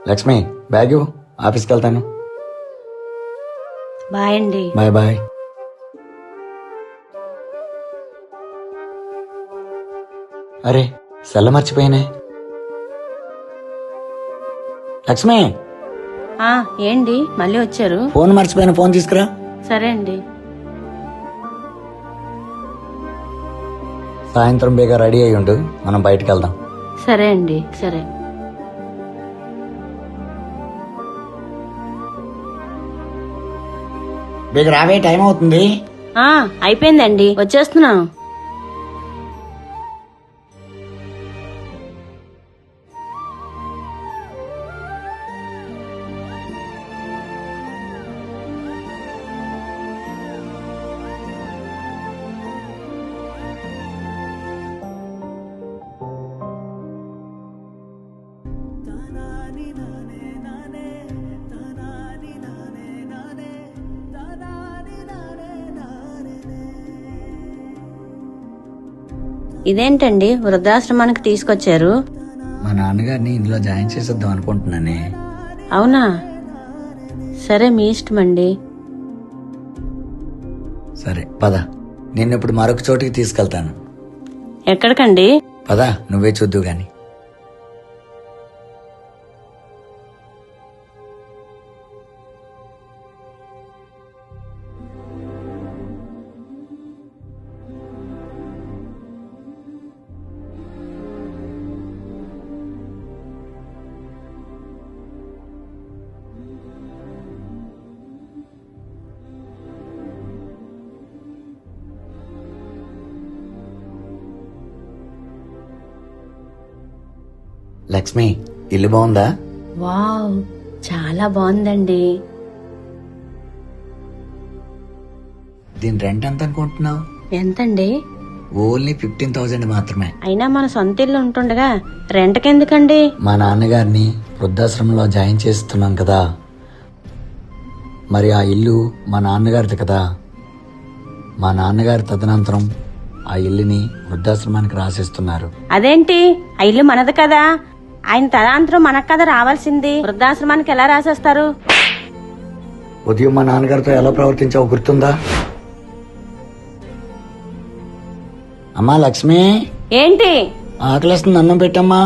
Lakshmi bag ఇవ్వు, ఆఫీస్కి వెళ్తాను. బాయ్ అండి. Bye bye. అరే సెల్ల మర్చిపోయానే. లక్ష్మి ఏంటి మళ్ళీ వచ్చారు? ఫోన్ మర్చిపోయిన, ఫోన్ తీసుకురా. సరే అండి. సాయంత్రం బేగా రెడీ అయ్యి ఉండు, మనం బయటికి వెళ్దాం. సరే అండి. సరే. బేగా రావే, టైం అవుతుంది. అయిపోయిందండి, వచ్చేస్తున్నాను. ఇదేంటండి వృద్ధాశ్రమానికి తీసుకొచ్చారు? మా నాన్నగారిని ఇందులో జాయిన్ చేసేద్దాం అనుకుంటున్నానే. అవునా, సరే మీ ఇష్టమండి. సరే పద, నిన్ను ఇప్పుడు మరొక చోటికి తీసుకెళ్తాను. ఎక్కడికండి? పద, నువ్వే చూద్దు గాని. లక్ష్మి, ఇల్లు బాగుందా? వావ్, చాలా బాగుందండి. దీని రెంట్ ఎంత అనుకుంటున్నావు? ఎంతండి? ఓన్లీ 15,000 మాత్రమే. అయినా మన సొంత ఇల్లు ఉంటుండగా రెంట్కెందుకండి? మా నాన్నగారిని వృద్ధాశ్రమంలో జాయిన్ చేస్తున్నాం కదా, మరి ఆ ఇల్లు మా నాన్నగారిది కదా. మా నాన్నగారి తదనంతరం ఆ ఇల్లుని వృద్ధాశ్రమానికి రాసేస్తున్నారు. అదేంటి, ఆ ఇల్లు మనది కదా, ఆయన తలాంతరం మనకు కదా రావాల్సింది. వృద్ధాశ్రమానికి ఎలా రాసేస్తారు? ఉదయం మా నాన్నగారితో ఎలా ప్రవర్తించావో గుర్తుందా? అమ్మా లక్ష్మి, ఏంటి? ఆకలిస్తుంది, అన్నం పెట్టమ్మా.